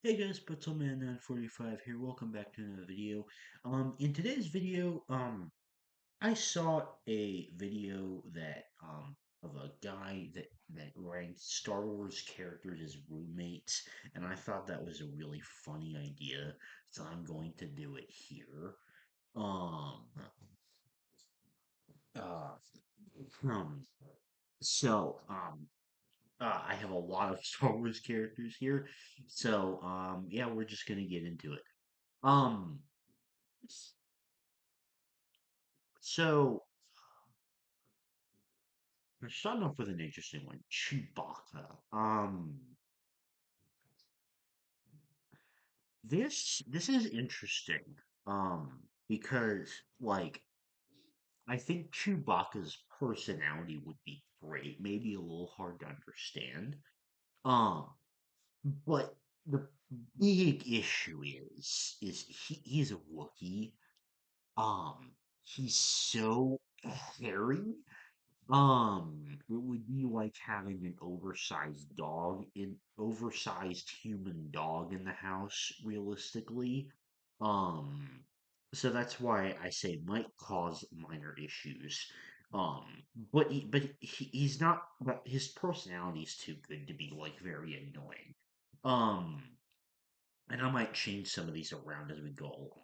Hey guys, Puzzleman945 here. Welcome back to another video. In today's video, I saw a video of a guy that ranked Star Wars characters as roommates, and I thought that was a really funny idea, so I'm going to do it here. Um, uh, um, so I have a lot of Star Wars characters here, so yeah, we're just gonna get into it. Um. So, we're starting off with an interesting one. Chewbacca. This is interesting. Because like I think Chewbacca's personality would be great, maybe a little hard to understand. Um, but the big issue is he's a Wookiee. Um, he's so hairy. It would be like having an oversized human dog in the house, realistically. Um, so that's why I say it might cause minor issues. Um, he's not, but his personality is too good to be like very annoying. Um, and I might change some of these around as we go along.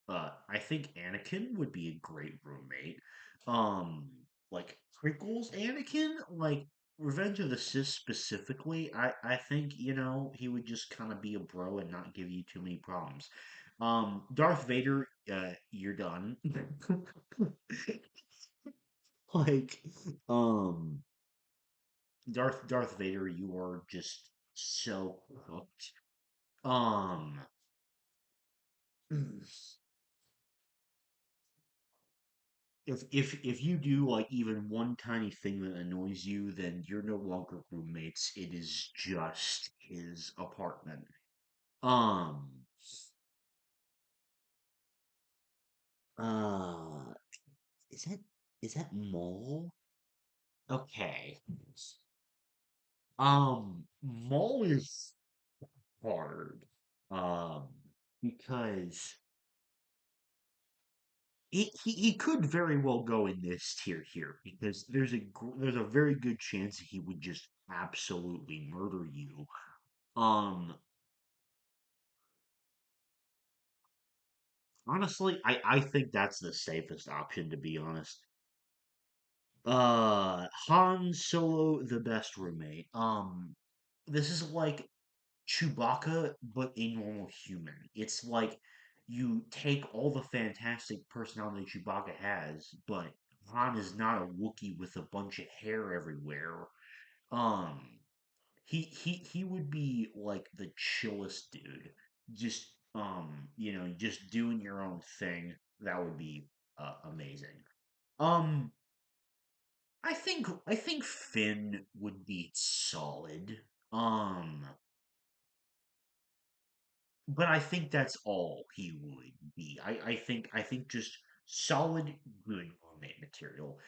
But I think Anakin would be a great roommate. Um, like Prickles Anakin, like Revenge of the Sith specifically. I think he would just kind of be a bro and not give you too many problems. Darth Vader, you're done. like, um, Darth Vader, you are just so cooked. Um. If you do like even one tiny thing that annoys you, then you're no longer roommates. It is just his apartment. Um, uh, is that is that Maul? Okay. Maul is hard. Um, because he could very well go in this tier here because there's a very good chance he would just absolutely murder you. Um, Honestly, I think that's the safest option to be honest. Han Solo, the best roommate. This is like Chewbacca, but a normal human. It's like you take all the fantastic personality Chewbacca has, but Han is not a Wookiee with a bunch of hair everywhere. Um, he would be like the chillest dude. Just just doing your own thing. That would be amazing. Um, I think Finn would be solid. Um, but I think that's all he would be. I think just solid, good roommate material.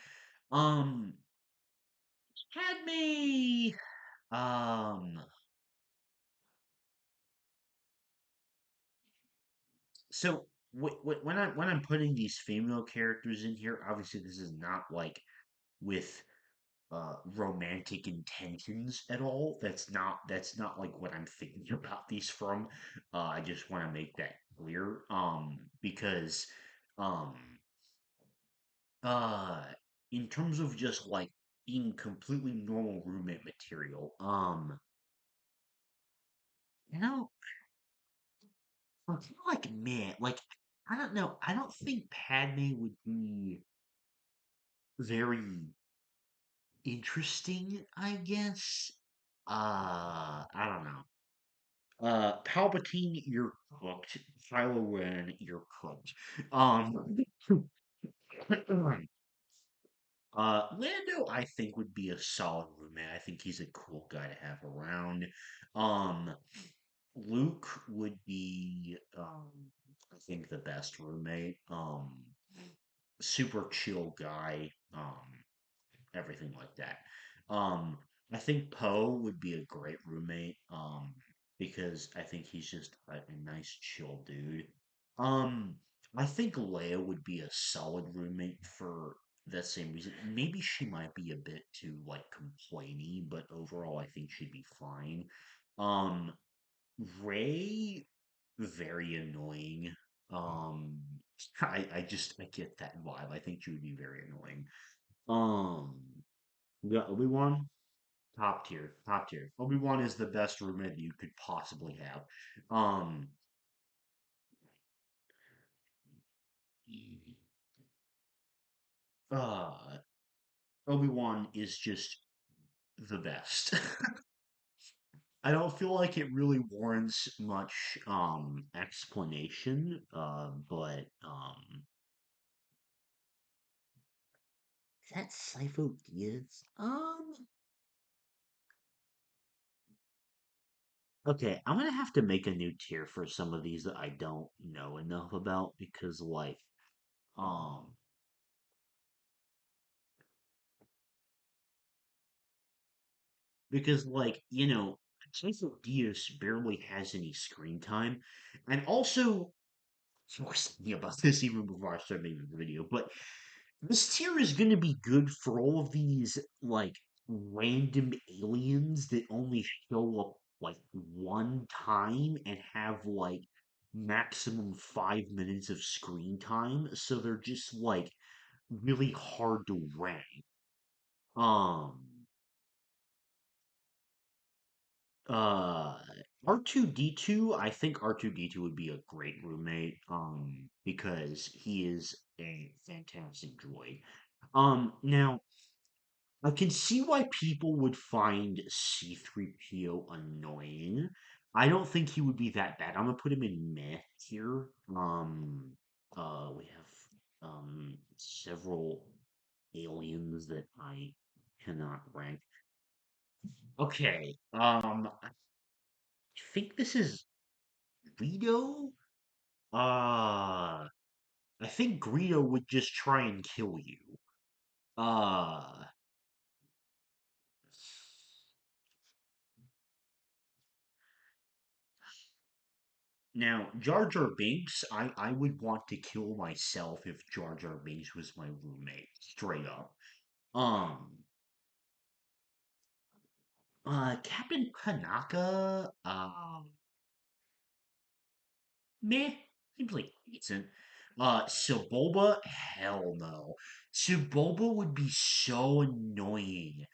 Um, Padme. Um, So when I'm putting these female characters in here, obviously this is not like with romantic intentions at all. That's not like what I'm thinking about these from. I just want to make that clear. Because um uh in terms of just like being completely normal roommate material, you know, I'm kind of like man, like I don't know. I don't think Padme would be very interesting, I guess. I don't know. Palpatine, you're cooked. Kylo Ren, you're cooked. Um, Lando, I think would be a solid roommate. I think he's a cool guy to have around. Um, Luke would be, I think the best roommate. Super chill guy. Everything like that. Um, I think Poe would be a great roommate. because I think he's just a nice, chill dude. Um, I think Leia would be a solid roommate for that same reason. Maybe she might be a bit too like complainy, but overall, I think she'd be fine. Um, Ray, very annoying. Um, I get that vibe. I think she would be very annoying. Um, we got Obi-Wan. Top tier, top tier. Obi-Wan is the best roommate you could possibly have. Um, uh, Obi-Wan is just the best. I don't feel like it really warrants much explanation, but is that Sifo Dyas? Okay, I'm gonna have to make a new tier for some of these that I don't know enough about because um Jason Diaz barely has any screen time. And also, I was thinking about this even before I started making the video, but this tier is going to be good for all of these, random aliens that only show up, one time and have, maximum 5 minutes of screen time. So they're just, really hard to rank. Um, Uh, R2D2, I think R2D2 would be a great roommate, because he is a fantastic droid. Now, I can see why people would find C3PO annoying. I don't think he would be that bad. I'm gonna put him in meh here. We have, several aliens that I cannot rank. Okay, I think this is Greedo? I think Greedo would just try and kill you. Uh, Now Jar Jar Binks, I would want to kill myself if Jar Jar Binks was my roommate, straight up. Um, Captain Kanaka, meh, seems like decent. Sebulba, hell no. Sebulba would be so annoying.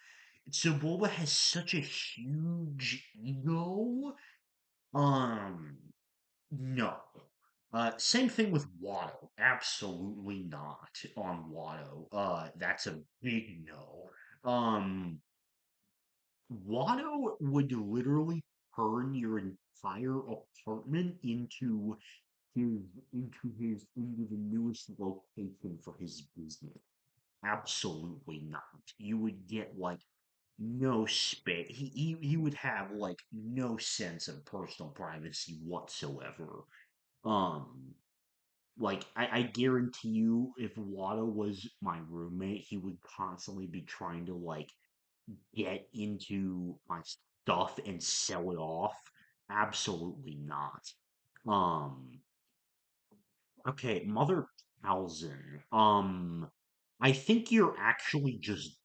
Sebulba has such a huge ego. Um, no. Same thing with Watto. Absolutely not on Watto. That's a big no. Um, Watto would literally turn your entire apartment his into the newest location for his business. Absolutely not. You would get no space. He would have no sense of personal privacy whatsoever. Um, I guarantee you, if Wada was my roommate, he would constantly be trying to get into my stuff and sell it off. Absolutely not. Um, okay, Mother Talzin. I think you're actually just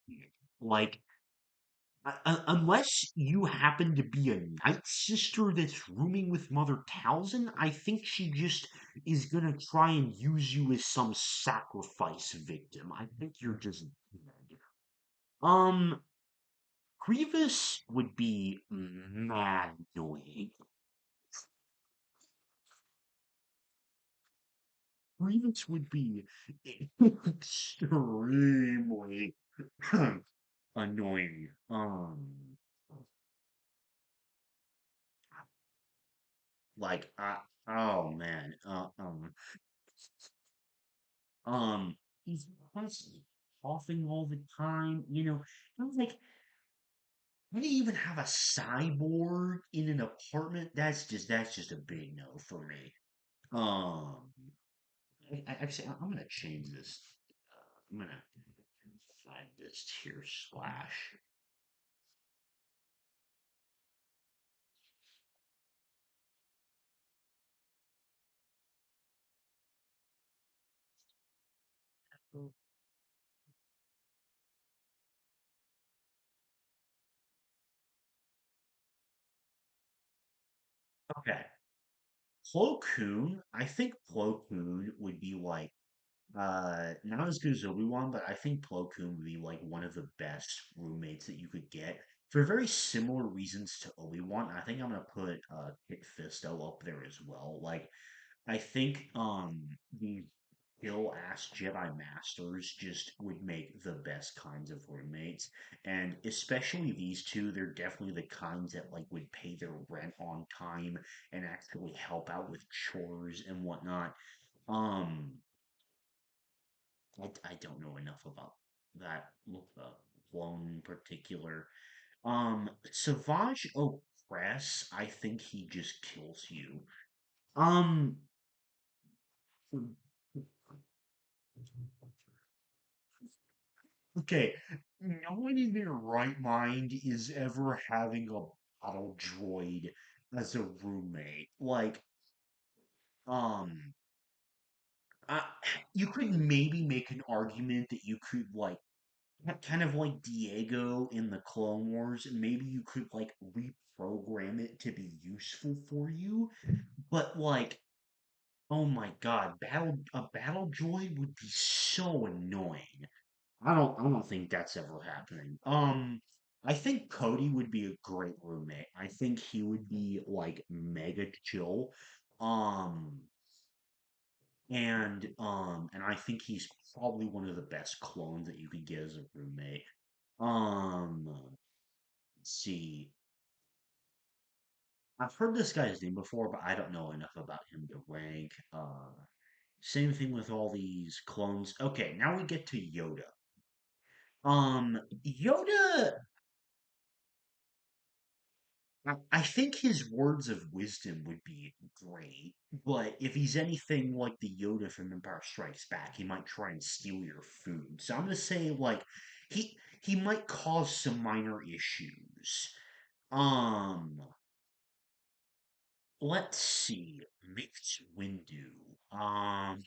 like unless you happen to be a night sister that's rooming with Mother Talzin, I think she just is gonna try and use you as some sacrifice victim. I think you're just dead. Um, Grievous would be mad annoying. Grievous would be extremely annoying. Like, oh man, Um, he's constantly coughing all the time. I was like, how do you even have a cyborg in an apartment? That's just a big no for me. Um, actually, I'm gonna change this. I'm gonna find this tier slash. Okay. Plo Koon, I think Plo Koon would be like not as good as Obi-Wan, but I think Plo Koon would be like one of the best roommates that you could get for very similar reasons to Obi-Wan. I think I'm gonna put Kit Fisto up there as well. Like I think the ill ass Jedi Masters just would make the best kinds of roommates. And especially these two, they're definitely the kinds that like would pay their rent on time and actually help out with chores and whatnot. Um I don't know enough about that clone in particular. Savage Opress, I think he just kills you. Um, okay, no one in their right mind is ever having a battle droid as a roommate. Like, um, uh, you could maybe make an argument that you could like kind of like Diego in the Clone Wars, maybe you could like reprogram it to be useful for you, but like, oh my God, a battle droid would be so annoying. I don't think that's ever happening. I think Cody would be a great roommate. I think he would be like mega chill. Um, and I think he's probably one of the best clones that you could get as a roommate. Let's see. I've heard this guy's name before, but I don't know enough about him to rank. Same thing with all these clones. Okay, now we get to Yoda. Yoda, I think his words of wisdom would be great, but if he's anything like the Yoda from Empire Strikes Back, he might try and steal your food. So I'm gonna say like he might cause some minor issues. Um, let's see. Mace Windu. Um,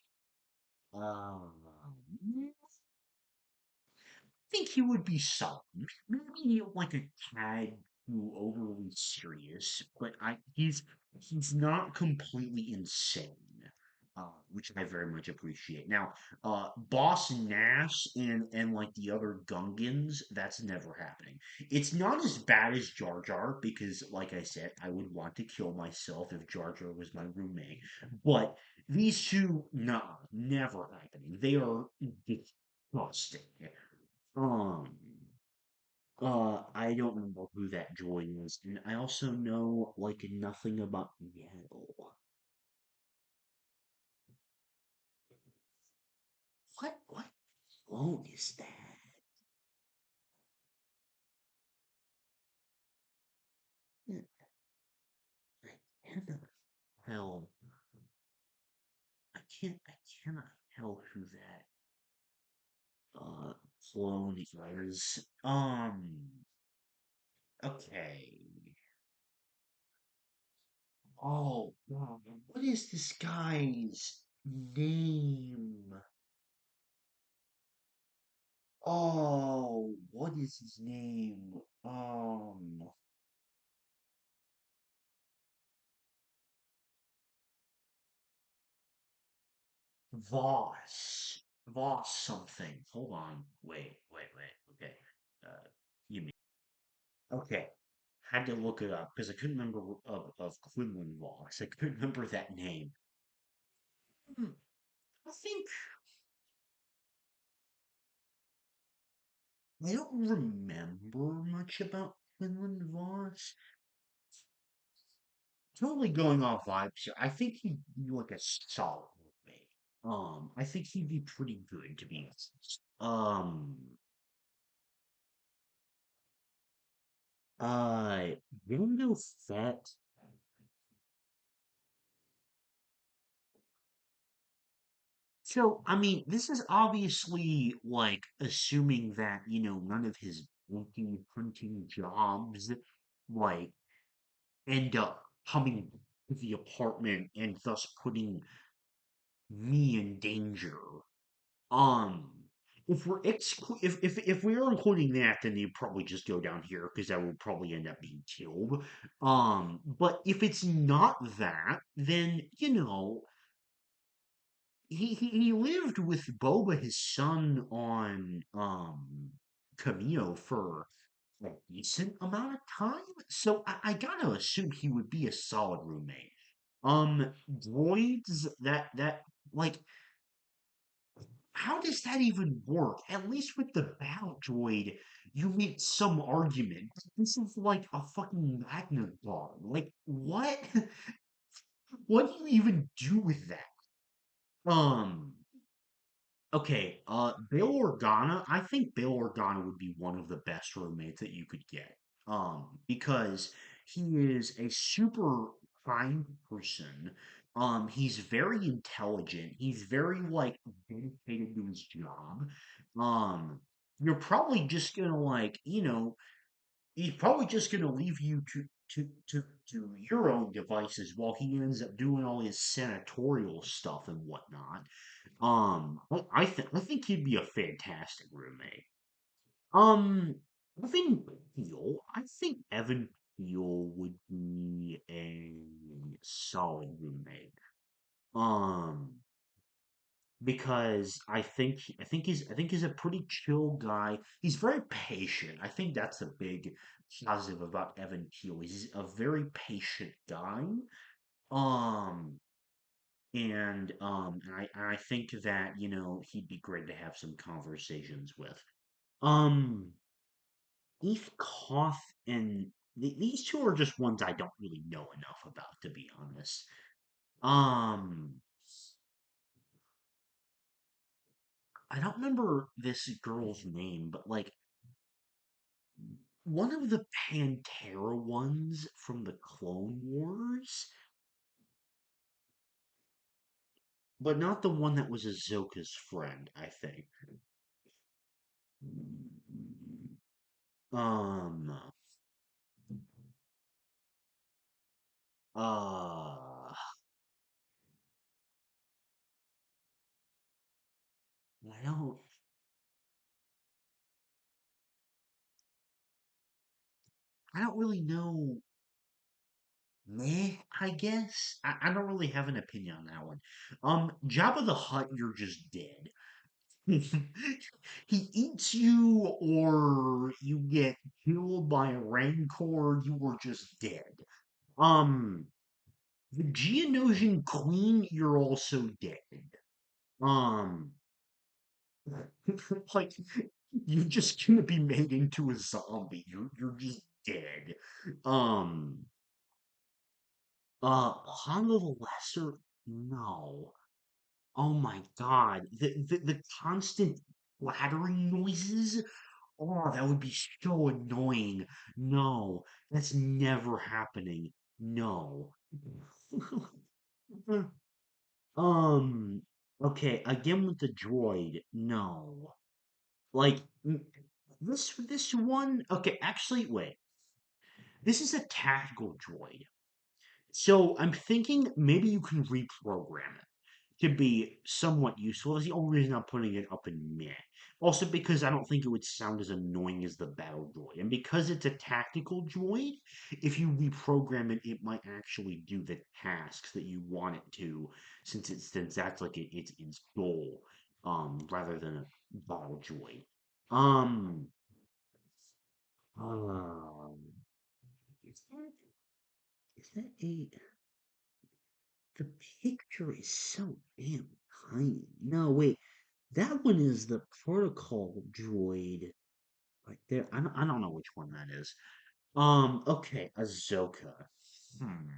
think he would be solid. Maybe like a tad too overly serious, but he's not completely insane, which I very much appreciate. Now, Boss Nass and like the other Gungans, that's never happening. It's not as bad as Jar Jar because, like I said, I would want to kill myself if Jar Jar was my roommate. But these two, nah, never happening. They are disgusting. Um, I don't remember who that droid is, and I also know like nothing about Yaddle. What clone is that? Yeah, I cannot tell. I cannot tell who that uh clone is. Okay. Oh, God, what is this guy's name? Oh, what is his name? Voss. Voss something. Hold on. Wait. Okay. You mean okay. Had to look it up because I couldn't remember of Quinlan Voss. I couldn't remember that name. Hmm, I think I don't remember much about Quinlan Voss. Totally going off vibes here. I think he'd be like a solid roommate. I think he'd be pretty good to be honest. Uh, Jango Fett. So, I mean, this is obviously like assuming that, none of his bounty hunting jobs like end up coming to the apartment and thus putting me in danger. Um, if we are including that, then you probably just go down here because that will probably end up being killed. But if it's not that, then he lived with Boba, his son, on Camino for a decent amount of time. So I gotta assume he would be a solid roommate. Droids that like how does that even work? At least with the battle droid, you make some argument. This is like a fucking magnet bar. Like what? What do you even do with that? Um, Okay, Bail Organa, I think Bail Organa would be one of the best roommates that you could get. Because he is a super kind person. He's very intelligent. He's very like dedicated to his job. Um, you're probably just gonna he's probably just gonna leave you to your own devices while he ends up doing all his senatorial stuff and whatnot. I think he'd be a fantastic roommate. Um, Evan I think Evan Peel would be a solid roommate. Um, because I think he's a pretty chill guy. He's very patient. I think that's a big positive about Evan Peel. He's a very patient guy. Um, and I think that he'd be great to have some conversations with. Um, Eve Koth and these two are just ones I don't really know enough about, to be honest. Um, I don't remember this girl's name, but like one of the Pantera ones from the Clone Wars, but not the one that was Ahsoka's friend, I think. Um, uh, I don't, I don't really know. Meh, I guess. I don't really have an opinion on that one. Jabba the Hutt, you're just dead. He eats you, or you get killed by a rancor, you were just dead. Um, the Geonosian Queen, you're also dead. Um, like you're just gonna be made into a zombie. You're just dead. Um, Honda the Lesser, no. Oh my God. The constant clattering noises. Oh, that would be so annoying. No, that's never happening. No. Um, okay, again with the droid. No. Like this one, okay, actually wait. This is a tactical droid. So I'm thinking maybe you can reprogram it to be somewhat useful. That's the only reason I'm putting it up in meh. Also because I don't think it would sound as annoying as the battle droid. And because it's a tactical droid, if you reprogram it, it might actually do the tasks that you want it to, since that's like its goal, rather than a battle droid. Um, um, is that is that a the picture is so damn tiny. No, wait. That one is the protocol droid right there. I don't know which one that is. Okay, Ahsoka. Hmm.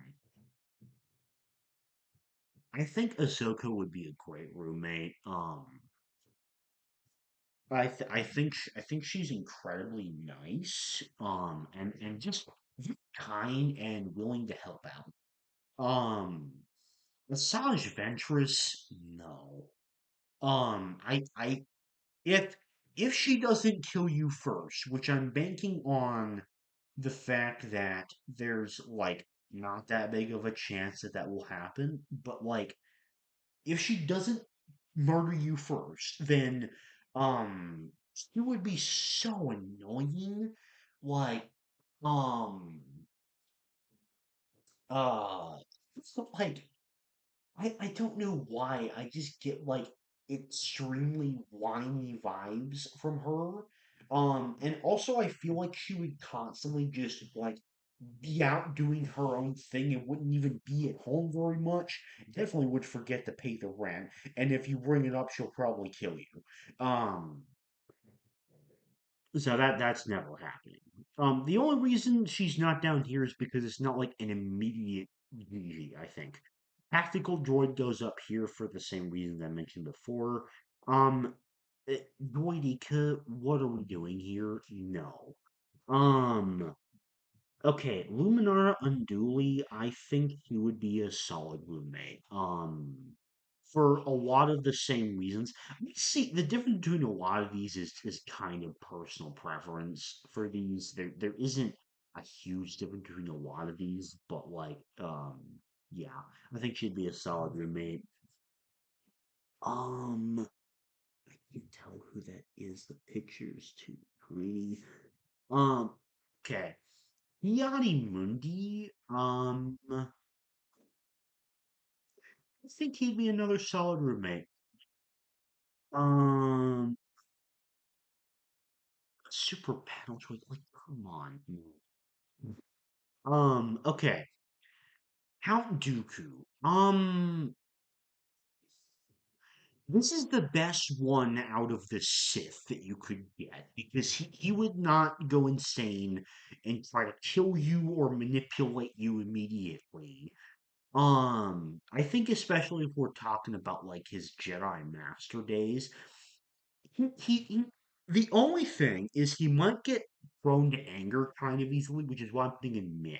I think Ahsoka would be a great roommate. I think she's incredibly nice. And just kind and willing to help out. Um, Asajj Ventress, no. I if if she doesn't kill you first, which I'm banking on the fact that there's like not that big of a chance that that will happen, but like if she doesn't murder you first, then She would be so annoying. Like, um, uh, so, like, I don't know why. I just get like extremely whiny vibes from her. And also I feel like she would constantly just like be out doing her own thing and wouldn't even be at home very much. Definitely would forget to pay the rent. And if you bring it up, she'll probably kill you. Um, so that's never happening. The only reason she's not down here is because it's not like an immediate GG, I think. Tactical droid goes up here for the same reasons I mentioned before. Um, Droideka, what are we doing here? No. Um, Okay, Luminara Unduli, I think he would be a solid roommate. For a lot of the same reasons. See, the difference between a lot of these is kind of personal preference for these. There isn't a huge difference between a lot of these, but like, yeah, I think she'd be a solid roommate. I can tell who that is. The picture's too pretty. Um, okay. Yadi Mundi, I think he'd be another solid roommate. Um, Super panel choice, like, come on. Okay. Count Dooku. This is the best one out of the Sith that you could get because he would not go insane and try to kill you or manipulate you immediately. I think especially if we're talking about like his Jedi Master days, he the only thing is he might get prone to anger kind of easily, which is why I'm thinking meh.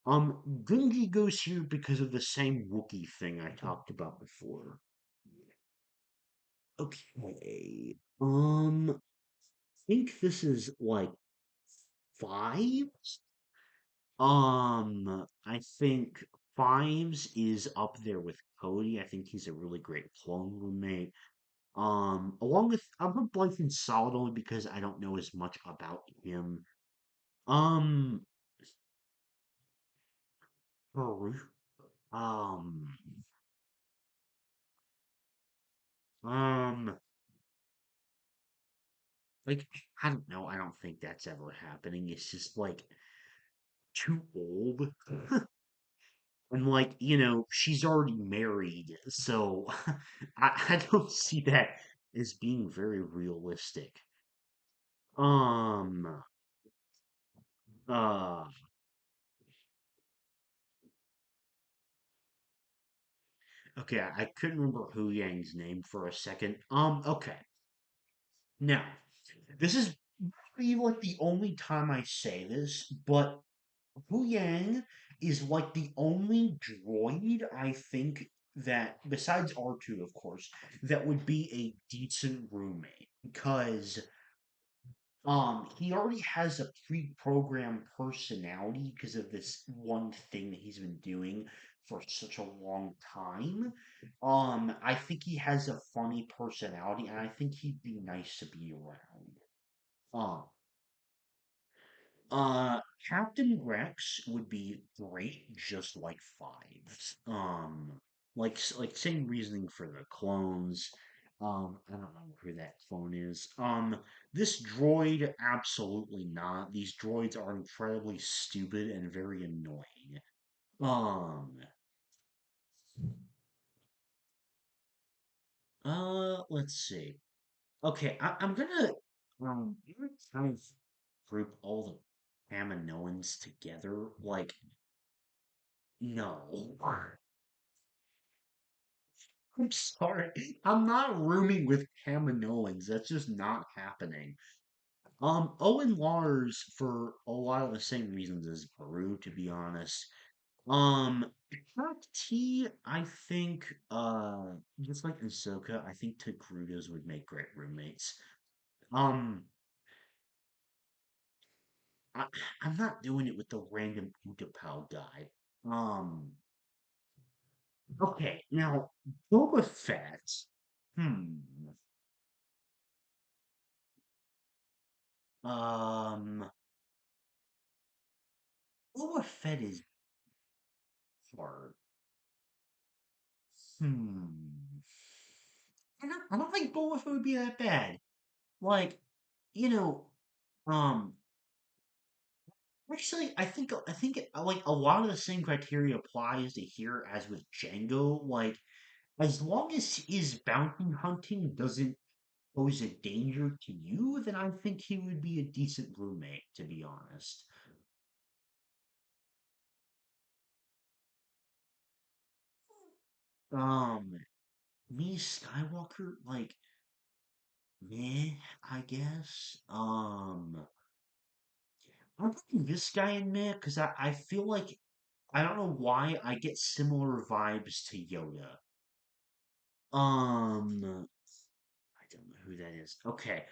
Gungi goes here because of the same Wookiee thing I talked about before. Okay. Think this is like five. I think Fives is up there with Cody. I think he's a really great clone roommate. Along with I'm gonna blank Solid only because I don't know as much about him. Um, Farouk, um, um, like I don't know. I don't think that's ever happening. It's just like too old, and like she's already married, so I don't see that as being very realistic. Um, uh, okay, I couldn't remember Hu Yang's name for a second. Okay. Now, this is probably like the only time I say this, but Hu Yang is like the only droid I think that, besides R2, of course, that would be a decent roommate because he already has a pre-programmed personality because of this one thing that he's been doing for such a long time. I think he has a funny personality, and I think he'd be nice to be around. Um, uh, Captain Rex would be great, just like Fives. Like same reasoning for the clones. I don't know who that clone is. This droid, absolutely not. These droids are incredibly stupid and very annoying. Um, let's see. Okay, I'm gonna kind of group all the Kaminoans together. Like, no. I'm sorry. I'm not rooming with Kaminoans. That's just not happening. Owen Lars for a lot of the same reasons as Peru, to be honest. Pac T, I think, just like Ahsoka, I think Togrutas would make great roommates. Um, I, I'm not doing it with the random Utapau guy. Um, okay, now Boba Fett. Hmm. Um, Boba Fett is hard. Hmm. I don't think Boba Fett would be that bad. Like, you know, um, actually, I think like a lot of the same criteria applies to here as with Django. Like, as long as his bounty hunting doesn't pose a danger to you, then I think he would be a decent roommate, to be honest. Um, me Skywalker, like, meh, I guess. I'm putting this guy in meh because I feel like I don't know why I get similar vibes to Yoda. I don't know who that is. Okay.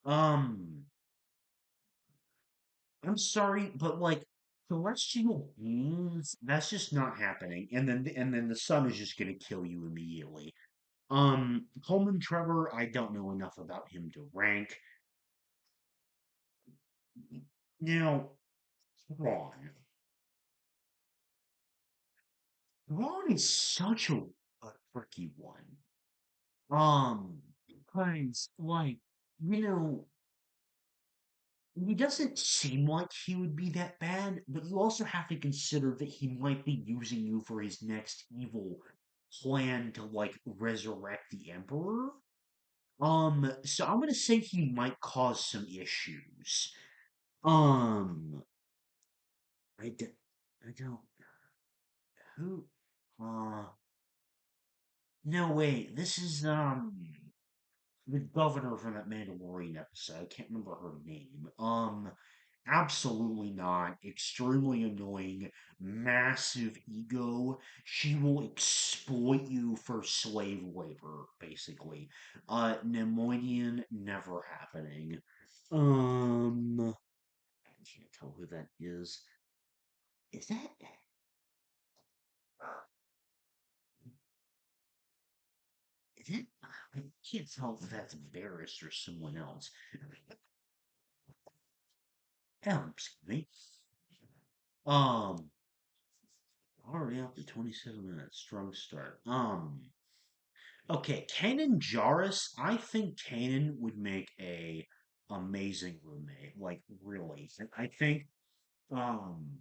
Um, I'm sorry, but like celestial beings, that's just not happening. And then the sun is just gonna kill you immediately. Coleman Trevor, I don't know enough about him to rank. Now, Thrawn. Thrawn is such a tricky one. Because like, you know, he doesn't seem like he would be that bad, but you also have to consider that he might be using you for his next evil plan to like resurrect the Emperor. So I'm gonna say he might cause some issues. Um, I d I don't who no wait, this is the governor from that Mandalorian episode. I can't remember her name. Absolutely not. Extremely annoying. Massive ego. She will exploit you for slave labor, basically. Nemoidian, never happening. I can't tell who that is. Is that? Is it? I can't tell if that's Varys or someone else. Excuse me. Um, already up to 27 minutes. Strong start. Okay, Kanan Jarrus. I think Kanan would make a amazing roommate. Like really, I think. Um,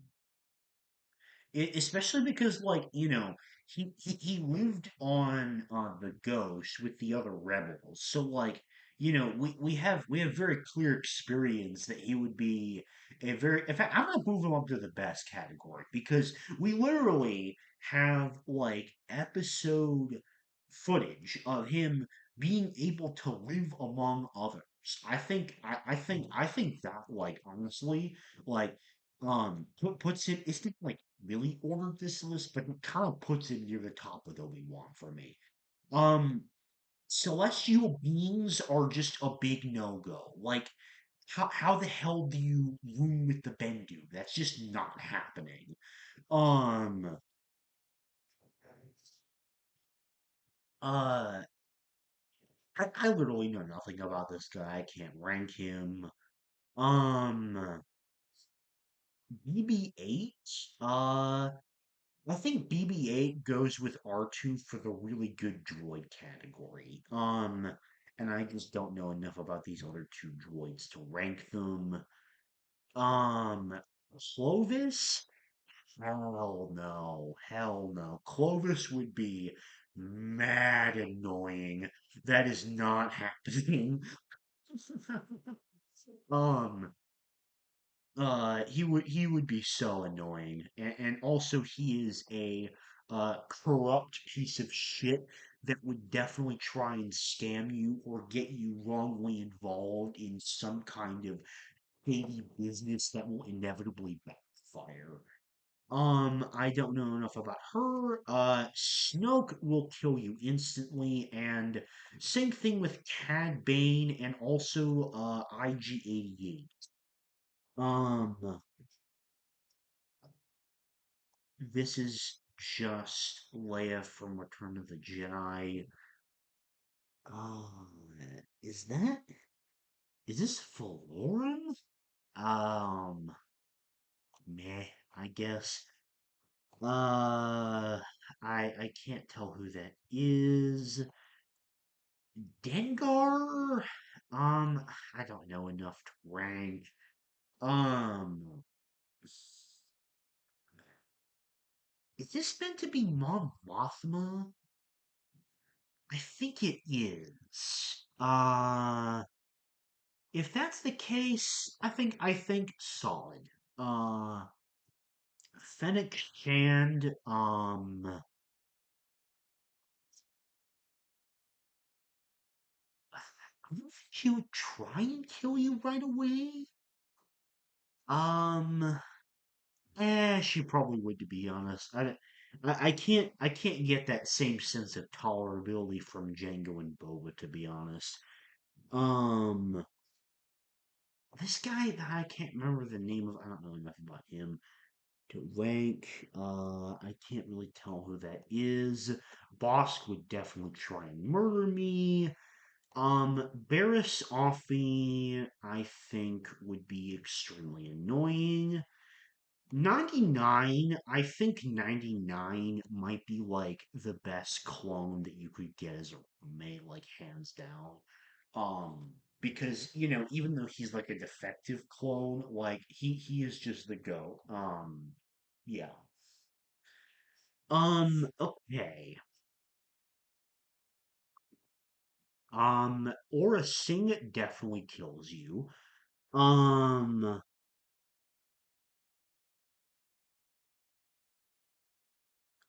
especially because, like, he lived on the Ghost with the other rebels. So, like, we have very clear experience that he would be a very. In fact, I'm gonna move him up to the best category because we literally have like episode footage of him being able to live among others. I think that, like, honestly, like, puts him. It's not like really ordered this list, but it kind of puts him near the top with Obi-Wan for me. Um, Celestial beings are just a big no-go. Like, how the hell do you room with the Bendu? That's just not happening. Um, uh, I literally know nothing about this guy. I can't rank him. Um, BB-8. I think BB-8 goes with R2 for the really good droid category. And I just don't know enough about these other two droids to rank them. Um, Clovis? Hell no. Hell no. Clovis would be mad annoying. That is not happening. Um, he would be so annoying, and also he is a corrupt piece of shit that would definitely try and scam you or get you wrongly involved in some kind of shady business that will inevitably backfire. I don't know enough about her. Snoke will kill you instantly, and same thing with Cad Bane and also IG-88. Um, This is just Leia from Return of the Jedi. Oh, Is that is this Valoran? Um, meh, I guess. I can't tell who that is. Dengar? Um, I don't know enough to rank. Um, is this meant to be Mon Mothma? I think it is. If that's the case, I think solid. Uh, Fennec Shand, I don't think she would try and kill you right away. Um, she probably would, to be honest. I can't get that same sense of tolerability from Django and Boba, to be honest. Um, this guy that I can't remember the name of, I don't know enough about him to rank. I can't really tell who that is. Bosk would definitely try and murder me. Barriss Offee, I think, would be extremely annoying. 99, I think 99 might be like the best clone that you could get as a roommate, like hands down. Because, even though he's like a defective clone, like he is just the GOAT. Yeah. Okay. Aura Singh definitely kills you. Um,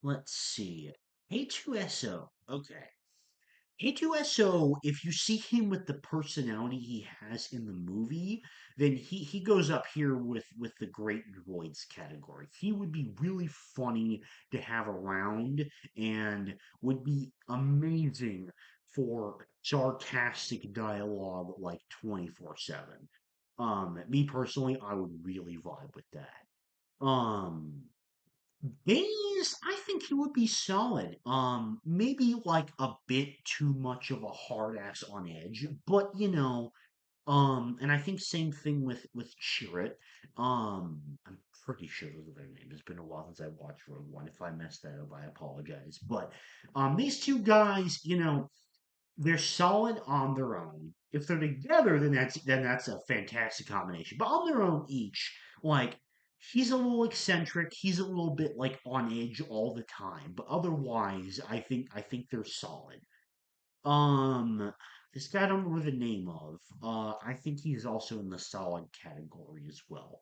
let's see. A2SO. Okay. A2SO, if you see him with the personality he has in the movie, then he goes up here with the great droids category. He would be really funny to have around and would be amazing for sarcastic dialogue like 24/7. Me personally, I would really vibe with that. Days, I think he would be solid. Maybe like a bit too much of a hard ass on edge, but and I think same thing with Chirrut. I'm pretty sure those are their names. It's been a while since I watched Rogue One. If I messed that up, I apologize. But these two guys, they're solid on their own. If they're together, then that's a fantastic combination. But on their own, each like he's a little eccentric. He's a little bit like on edge all the time. But otherwise, I think they're solid. Um, this guy I don't remember the name of. I think he's also in the solid category as well.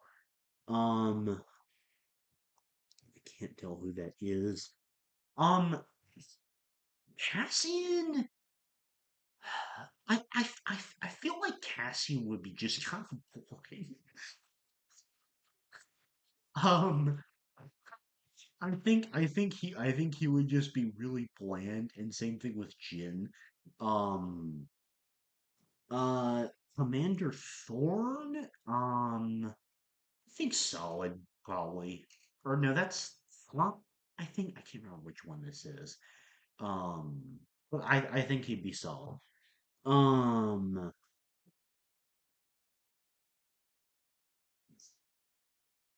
Um, I can't tell who that is. Um, Cassian. I feel like Cassian would be just kind of boring. Um, I think he would just be really bland, and same thing with Jin. Um, uh, Commander Thorn. I think solid probably. Or no, that's well, I can't remember which one this is. Um, but I think he'd be solid. Um,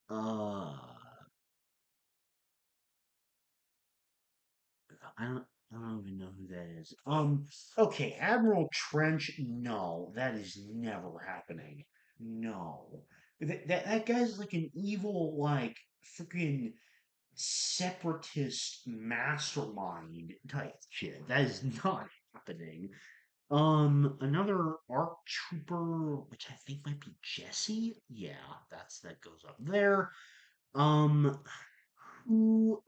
uh. I don't I don't even know who that is. Okay, Admiral Trench, no, that is never happening. No. That guy's like an evil, like freaking separatist mastermind type shit. That is not happening. Another ARC trooper, which I think might be Jesse. Yeah, that goes up there. Um, who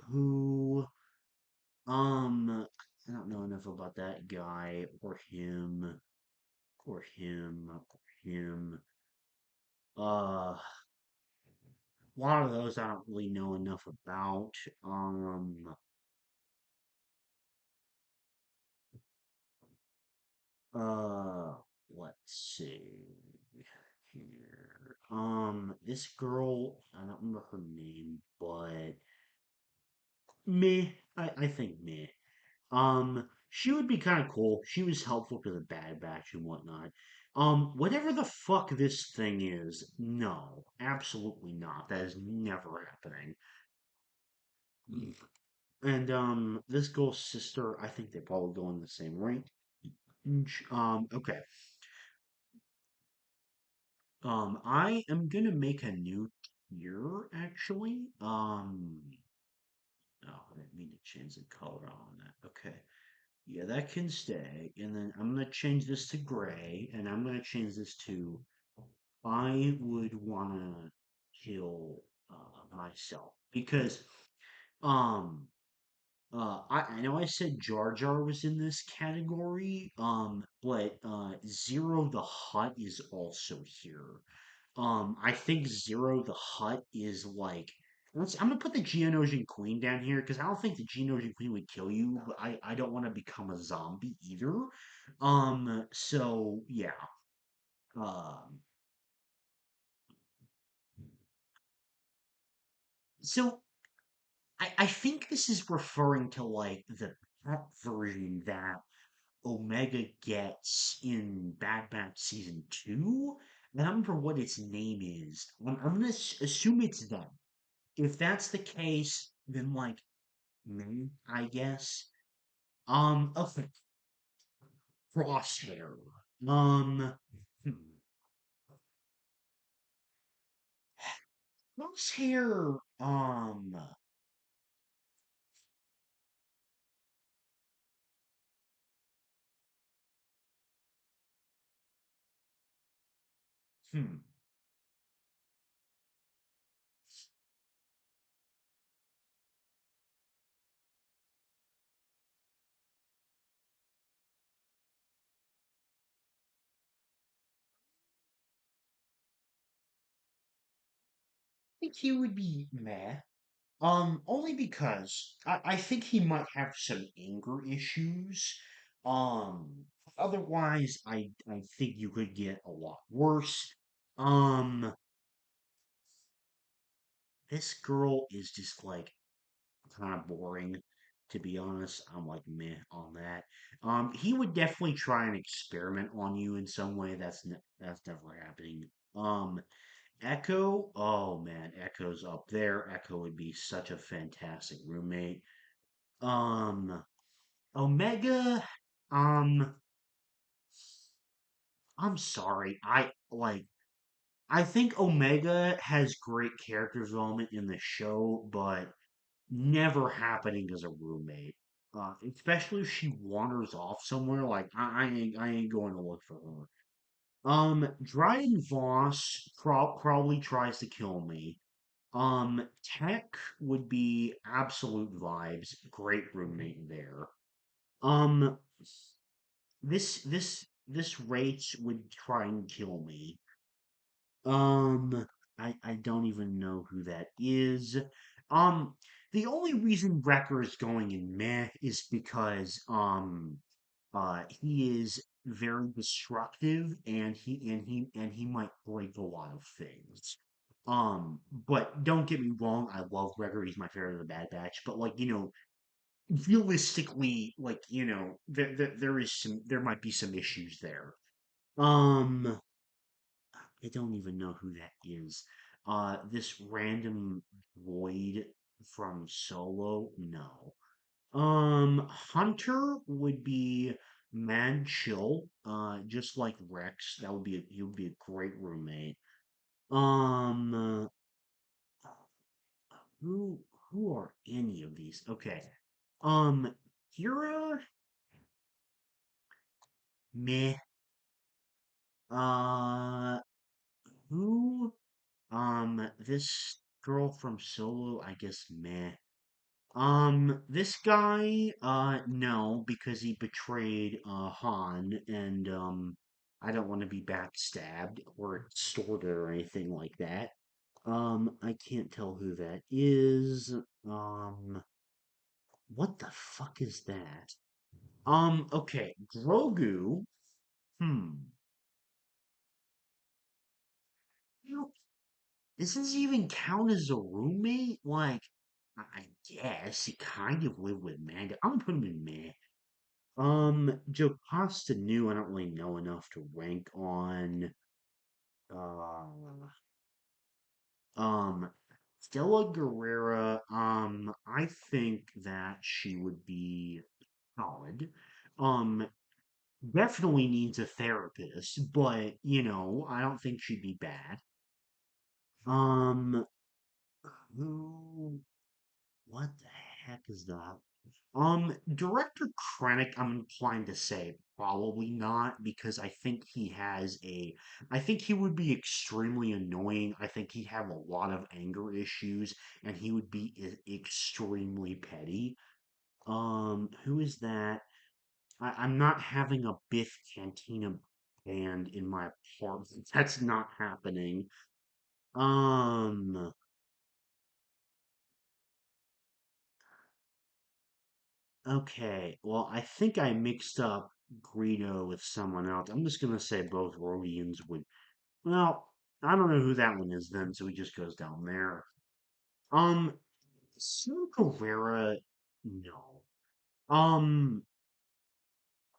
I don't know enough about that guy or him or him or him. A lot of those I don't really know enough about. Uh, let's see here. This girl, I don't remember her name, but me, I think me. She would be kind of cool. She was helpful to the Bad Batch and whatnot. Whatever the fuck this thing is, no, absolutely not. That is never happening. And this girl's sister, I think they probably go in the same range. Okay. I am gonna make a new tier actually. Oh, I didn't mean to change the color on that. Okay. Yeah, that can stay. And then I'm gonna change this to gray, and I'm gonna change this to I would wanna kill myself because um I know I said Jar Jar was in this category, but Zero the Hutt is also here. I think Zero the Hutt is like I'm gonna put the Geonosian Queen down here because I don't think the Geonosian Queen would kill you, but I don't want to become a zombie either. So yeah. Um, so I think this is referring to like the pet version that Omega gets in Bad Batch season two. And I don't remember what its name is. I'm gonna assume it's that. If that's the case, then like me, I guess. Okay, Crosshair. Um, hmm. Crosshair. Hmm. I think he would be meh. Only because I think he might have some anger issues. Um, Otherwise, I think you could get a lot worse. Um, this girl is just like kind of boring, to be honest. I'm like meh on that. He would definitely try and experiment on you in some way. That's never happening. Echo, oh man, Echo's up there. Echo would be such a fantastic roommate. Um, Omega, um, I'm sorry. I think Omega has great character development in the show, but never happening as a roommate. Especially if she wanders off somewhere, like I ain't going to look for her. Dryden Voss probably tries to kill me. Tech would be absolute vibes. Great roommate there. Um, this Rach would try and kill me. Um, I don't even know who that is. Um, the only reason Wrecker is going in meh is because he is very destructive and he might break a lot of things. But don't get me wrong, I love Wrecker. He's my favorite of the Bad Batch. But like realistically, like there might be some issues there. Um, I don't even know who that is. This random void from Solo? No. Hunter would be mad chill, just like Rex. He would be a great roommate. Um, who who are any of these? Okay. Um, Kira, meh. Uh, who? This girl from Solo, I guess, meh. This guy, no, because he betrayed, Han, and, I don't want to be backstabbed or extorted or anything like that. I can't tell who that is. What the fuck is that? Okay, Grogu, hmm. You know, does this even count as a roommate? Like, I guess he kind of lived with Mando. I'm gonna put him in meh. Jocasta New, I don't really know enough to rank on. Uh, um, Stella Guerrera, I think that she would be solid. Um, Definitely needs a therapist, but I don't think she'd be bad. Um, who? What the heck is that? Director Krennic, I'm inclined to say probably not because I think he would be extremely annoying. I think he'd have a lot of anger issues and he would be extremely petty. Who is that? I'm not having a Biff Cantina band in my apartment. That's not happening. Um, okay. Well, I think I mixed up Greedo with someone else. I'm just gonna say both Rodians would. Well, I don't know who that one is then, so he just goes down there. Um, Sue Guerrera, no. Um,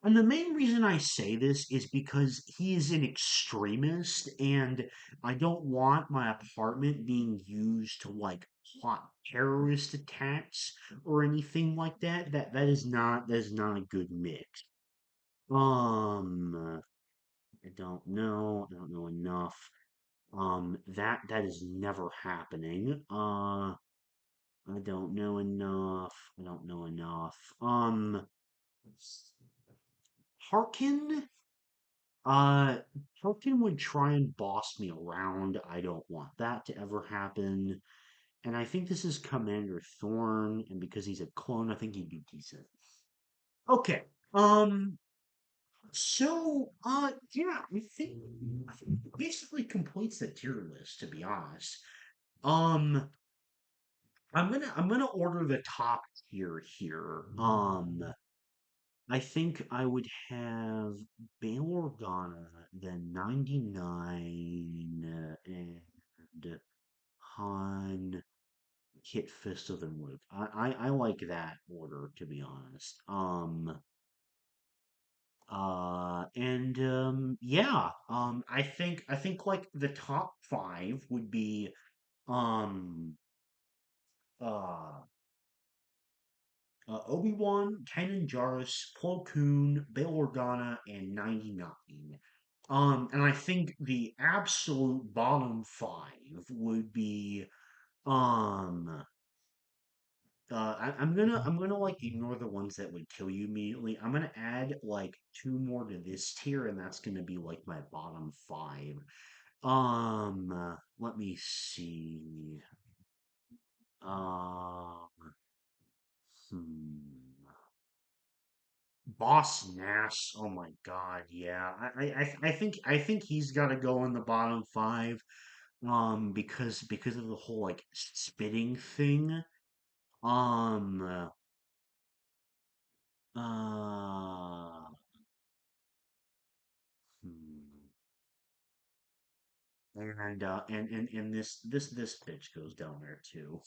And the main reason I say this is because he is an extremist, and I don't want my apartment being used to like plot terrorist attacks or anything like that. That is not a good mix. I don't know. I don't know enough. That is never happening. I don't know enough. I don't know enough. Harkin. Tolkien would try and boss me around. I don't want that to ever happen. And I think this is Commander Thorn, and because he's a clone, I think he'd be decent. Okay. Um, yeah, I think basically completes the tier list, to be honest. Um, I'm gonna order the top tier here. I think I would have Bail Organa, then 99, and Han, Kit Fisto, then Luke. I like that order, to be honest. Yeah, I think like the top five would be, um, uh, Obi-Wan, Kanan Jarrus, Plo Koon, Bail Organa, and 99. And I think the absolute bottom five would be um I'm gonna like ignore the ones that would kill you immediately. I'm gonna add like two more to this tier, and that's gonna be like my bottom five. Let me see. Um, hmm. Boss Nass, oh my God, yeah. I think he's got to go in the bottom five, because of the whole like spitting thing. Um, uh, hmm. And this bitch goes down there too.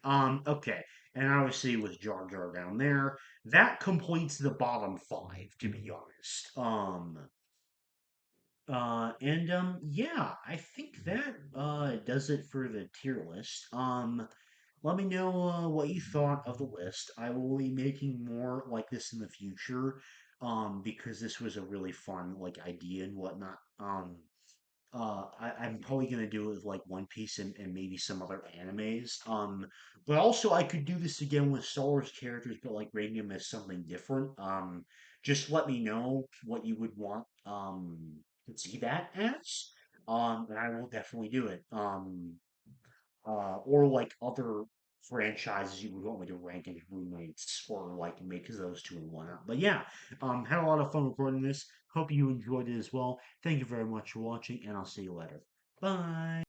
Okay, and obviously with Jar Jar down there, that completes the bottom five, to be honest. Yeah, I think that does it for the tier list. Let me know what you thought of the list. I will be making more like this in the future, because this was a really fun like idea and whatnot. I'm probably gonna do it with like One Piece and maybe some other animes. But also I could do this again with Star Wars characters, but like rating them as something different. Just let me know what you would want to see that as. And I will definitely do it. Or like other franchises you would want me to rank in roommates or like make those two and whatnot. But yeah, had a lot of fun recording this. Hope you enjoyed it as well. Thank you very much for watching, and I'll see you later. Bye.